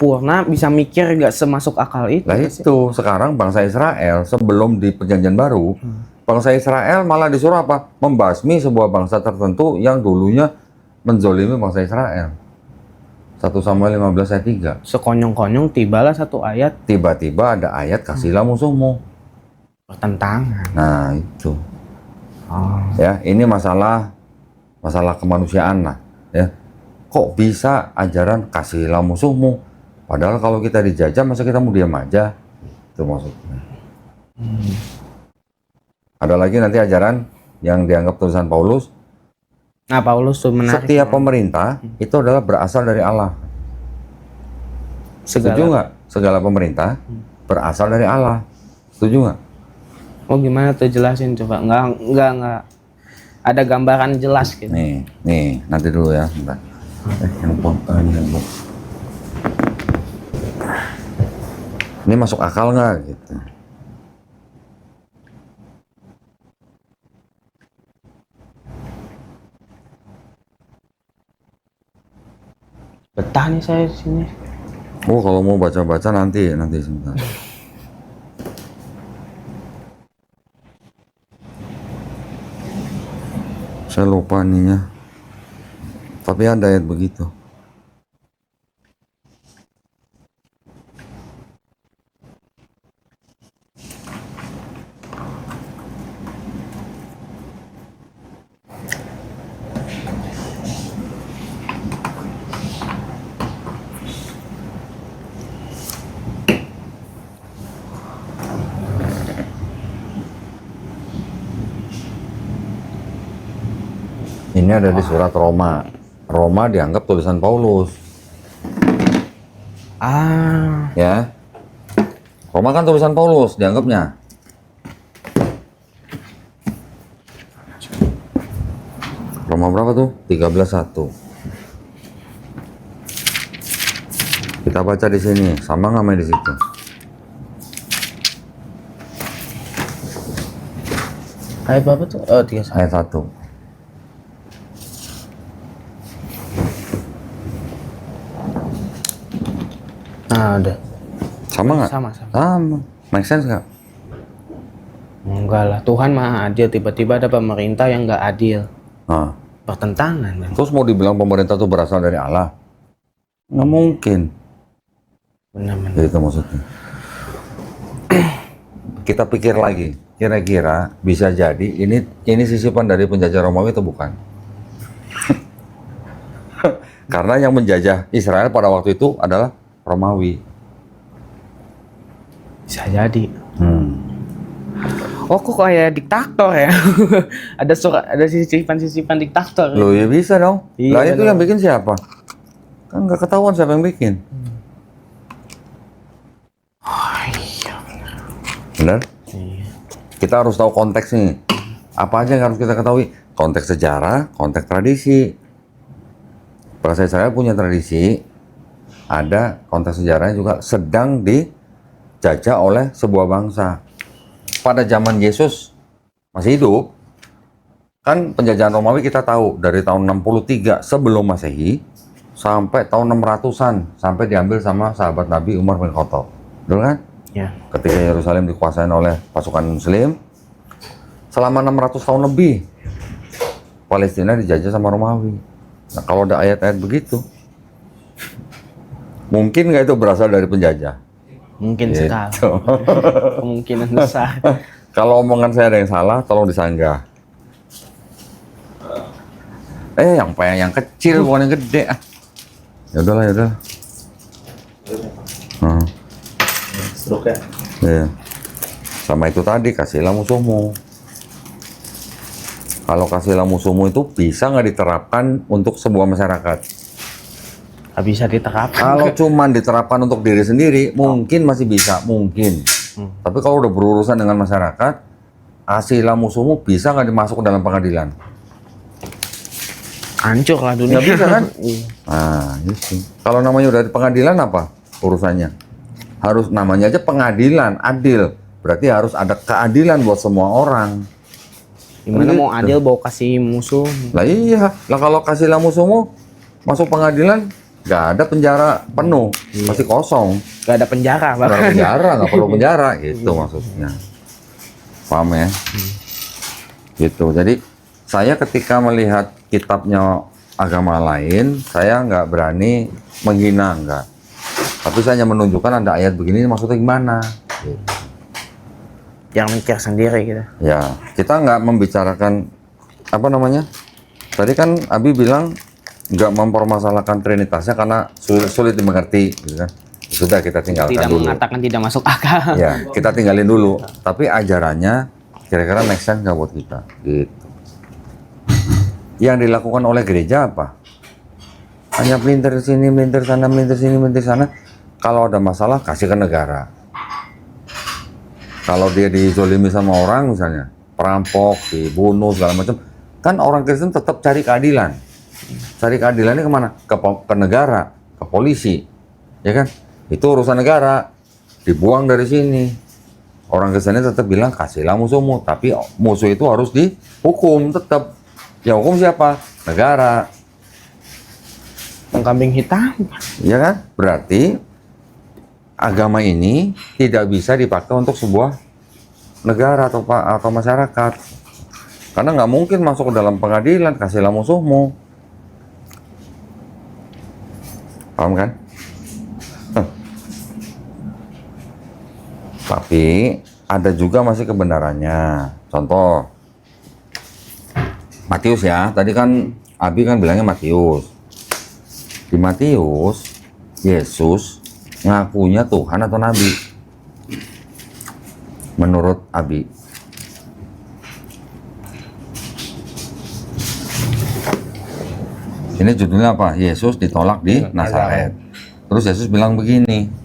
sempurna, bisa mikir nggak semasuk akal itu. Lah itu, sekarang bangsa Israel sebelum di perjanjian baru, bangsa Israel malah disuruh apa? Membasmi sebuah bangsa tertentu yang dulunya menzolimi bangsa Israel. 1 Samuel 15 ayat 3. Sekonyong-konyong tibalah satu ayat Tiba-tiba ada ayat kasihlah musuhmu. pertentangan. Nah itu. Oh. Ya, ini masalah kemanusiaan lah. Ya, kok bisa ajaran kasihlah musuhmu? Padahal kalau kita dijajah, masa kita mau diam aja? Itu maksudnya. Ada lagi nanti ajaran yang dianggap tulisan Paulus. Nah, Paulus tuh menarik. Setiap pemerintah itu adalah berasal dari Allah. Setuju nggak? Segala pemerintah berasal dari Allah. Setuju nggak? Oh, gimana tuh, jelasin coba. Enggak. Ada gambaran jelas gitu. Nih, nanti dulu ya, bentar. Ini masuk akal nggak gitu? Betah nih saya di sini. Oh, kalau mau baca-baca nanti sebentar. Saya lupa ininya. Tapi ada ayat begitu. Ini ada di surat Roma. Roma dianggap tulisan Paulus. Ya. Roma kan tulisan Paulus dianggapnya. Roma berapa tuh? 13:1. Kita baca di sini, sama nggak di situ? Ayat berapa tuh? Oh, 31. Ayat 1. Nah, udah. Sama nggak? Sama. Make sense nggak? Enggak lah, Tuhan maha adil. Tiba-tiba ada pemerintah yang nggak adil. Nah, Pertentangan. Man. terus mau dibilang pemerintah itu berasal dari Allah? Nggak mungkin. Benar-benar. Itu maksudnya. Kita pikir lagi, kira-kira bisa jadi ini sisipan dari penjajah Romawi atau bukan? Karena yang menjajah Israel pada waktu itu adalah Romawi. Bisa jadi. Oh, kok kayak diktator ya? ada sisipan diktator. Loh ya bisa dong. Iya, Lah itu dong. yang bikin siapa? Kan nggak ketahuan siapa yang bikin. Oh, iya. Benar? Iya. Kita harus tahu konteks nih. Apa aja yang harus kita ketahui? Konteks sejarah, konteks tradisi. Bangsa Israel punya tradisi. Ada konteks sejarahnya juga sedang dijajah oleh sebuah bangsa. Pada zaman Yesus masih hidup, kan penjajahan Romawi kita tahu dari tahun 63 sebelum Masehi sampai tahun 600-an, sampai diambil sama sahabat Nabi Umar bin Khattab. Betul kan? Ya. Ketika Yerusalem dikuasai oleh pasukan Muslim, selama 600 tahun lebih Palestina dijajah sama Romawi. Nah, kalau ada ayat-ayat begitu, mungkin nggak itu berasal dari penjajah? Mungkin Gitu. sekali. Kemungkinan besar. Kalau omongan saya ada yang salah, tolong disanggah. Yang kecil bukan yang gede. Ya udahlah. Stroke ya? Iya. Sama itu tadi, kasihlah musuhmu. Kalau kasihlah musuhmu itu bisa nggak diterapkan untuk sebuah masyarakat? Nggak bisa diterapkan. Kalau cuman diterapkan untuk diri sendiri, mungkin masih bisa, mungkin. Tapi kalau udah berurusan dengan masyarakat, kasihlah musuhmu bisa nggak dimasuk ke dalam pengadilan? Hancur lah dunia. Nggak bisa kan? Iya. Nah, itu. Kalau namanya udah di pengadilan apa urusannya? Harus namanya aja pengadilan, adil. Berarti harus ada keadilan buat semua orang. Gimana mau Gitu. adil bawa kasih musuh? Lah iya, lah kalau kasihlah musuhmu masuk pengadilan, nggak ada penjara penuh, masih kosong. Gak ada penjara Nggak ada bahkan. penjara, nggak perlu penjara, gitu maksudnya. Paham ya? Gitu. Jadi saya ketika melihat kitabnya agama lain, saya nggak berani menghina, nggak. Tapi saya hanya menunjukkan ada ayat begini maksudnya gimana. Gitu. Yang mikir sendiri gitu. Ya, kita nggak membicarakan apa namanya. Tadi kan Abi bilang nggak mempermasalahkan trinitasnya karena sulit dimengerti, gitu kan. Sudah kita tinggalkan Tidak dulu. mengatakan tidak masuk akal. Ya, kita tinggalin dulu. Tapi ajarannya kira-kira make sense nggak buat kita? Gitu. Yang dilakukan oleh gereja apa? Hanya melintir sini, melintir sana, melintir sini, melintir sana. Kalau ada masalah, kasih ke negara. Kalau dia dizolimi sama orang misalnya, perampok, dibunuh, segala macam, kan orang Kristen tetap cari keadilan. Cari keadilannya kemana? Ke negara, ke polisi. Ya kan? Itu urusan negara. Dibuang dari sini. Orang Kristennya tetap bilang, kasihlah musuhmu. Tapi musuh itu harus dihukum tetap. Ya hukum siapa? Negara. Kambing hitam. Ya kan? Berarti agama ini tidak bisa dipakai untuk sebuah negara atau masyarakat. Karena nggak mungkin masuk ke dalam pengadilan, kasihlah musuhmu. Paham kan? Tapi ada juga masih kebenarannya. Contoh, Matius ya. Tadi kan Abi kan bilangnya Matius. Di Matius, Yesus ngakunya Tuhan atau Nabi? Menurut Abi. Ini judulnya apa? Yesus ditolak di Nazaret. Terus Yesus bilang begini.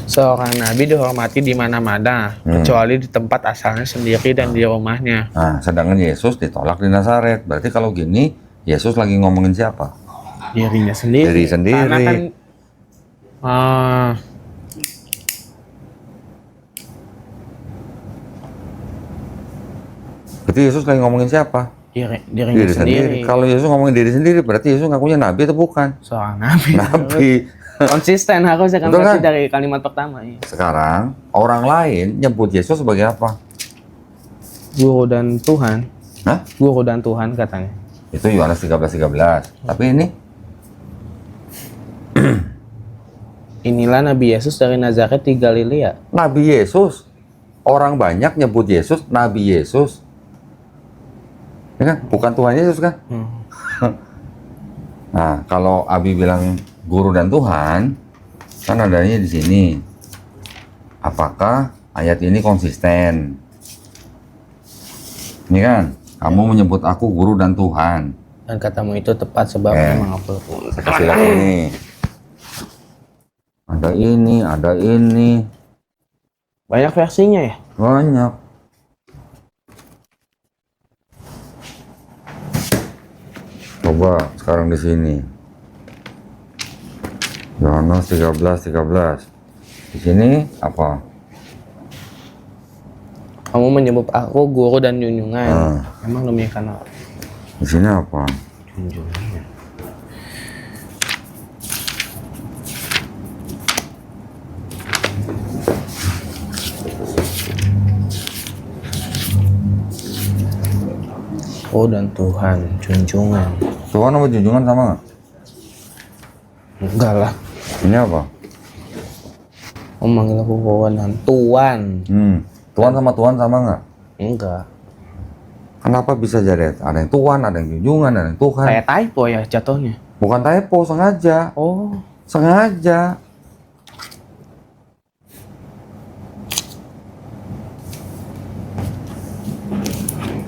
Seorang nabi dihormati di mana-mana, kecuali di tempat asalnya sendiri dan di rumahnya. Nah, sedangkan Yesus ditolak di Nazaret. Berarti kalau gini, Yesus lagi ngomongin siapa? Dirinya sendiri. Diri sendiri. Karena kan Berarti Yesus lagi ngomongin siapa? dirinya Diri sendiri. Kalau Yesus ngomongin diri sendiri, berarti Yesus ngakunya nabi atau bukan? Seorang nabi. Nabi. Konsisten harusnya kan Betul pasti kan? dari kalimat pertama. Iya. Sekarang orang lain nyebut Yesus sebagai apa? Guru dan Tuhan. Hah? Guru dan Tuhan katanya. Itu Yohanes 13:13. Tapi ini Inilah Nabi Yesus dari Nazaret di Galilea. Nabi Yesus. Orang banyak nyebut Yesus Nabi Yesus. Ya kan? Bukan Tuhan Yesus kan? Nah, kalau Abi bilang guru dan Tuhan, kan adanya di sini. Apakah ayat ini konsisten? Ini kan, kamu menyebut aku guru dan Tuhan. Dan katamu itu tepat sebab memang aku. Kasih lihat ini. Ada ini, ada ini. Banyak versinya ya? Banyak. Coba sekarang di sini. Yohanes 13:13. Di sini apa? Kamu menyebut aku guru dan junjungan. Ah. Emang demikian apa? Di sini apa? Junjungan. Oh dan Tuhan, junjungan. Tuhan sama junjungan sama nggak? Enggak lah. Ini apa? Om manggil aku kawan dan Tuhan. Tuhan sama Tuhan sama nggak? Enggak. Kenapa bisa jadi ada yang Tuhan, ada yang junjungan, ada yang Tuhan? Kayak typo ya jatuhnya. Bukan typo, sengaja. Oh. Sengaja.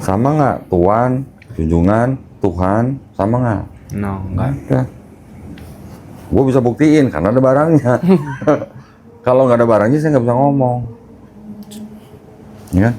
Sama nggak? Tuhan, junjungan, Tuhan, sama nggak? No, enggak. Ada. Gue bisa buktiin karena ada barangnya. Kalau nggak ada barangnya saya nggak bisa ngomong. Ya.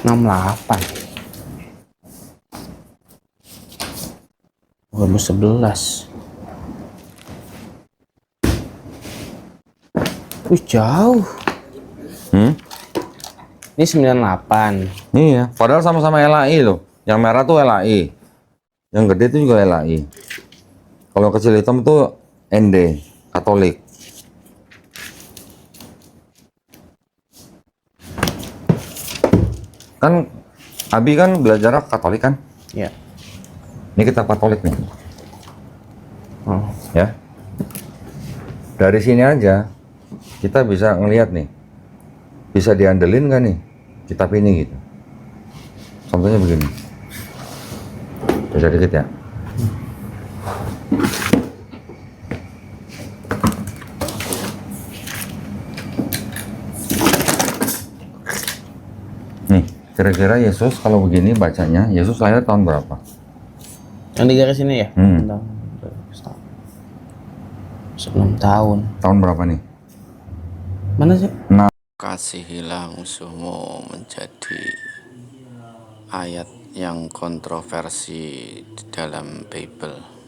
68. 2011. Jauh. Ini 98. Iya, padahal sama-sama LAI loh. Yang merah tuh LAI. Yang gede itu juga LAI. Kalau kecil hitam tuh ND, Katolik. Kan Abi kan belajar Katolik kan? Ya. Ini kitab Katolik nih. Oh. Ya. Dari sini aja kita bisa ngelihat nih. Bisa diandelin nggak nih kitab ini gitu. Contohnya begini. Bisa dikit ya. Nih, kira-kira Yesus kalau begini bacanya, Yesus lahir tahun berapa? Yang di garis ini ya? Sebelum tahun. Tahun berapa nih? Mana sih? Kasihilah musuhmu menjadi ayat yang kontroversi di dalam Bible.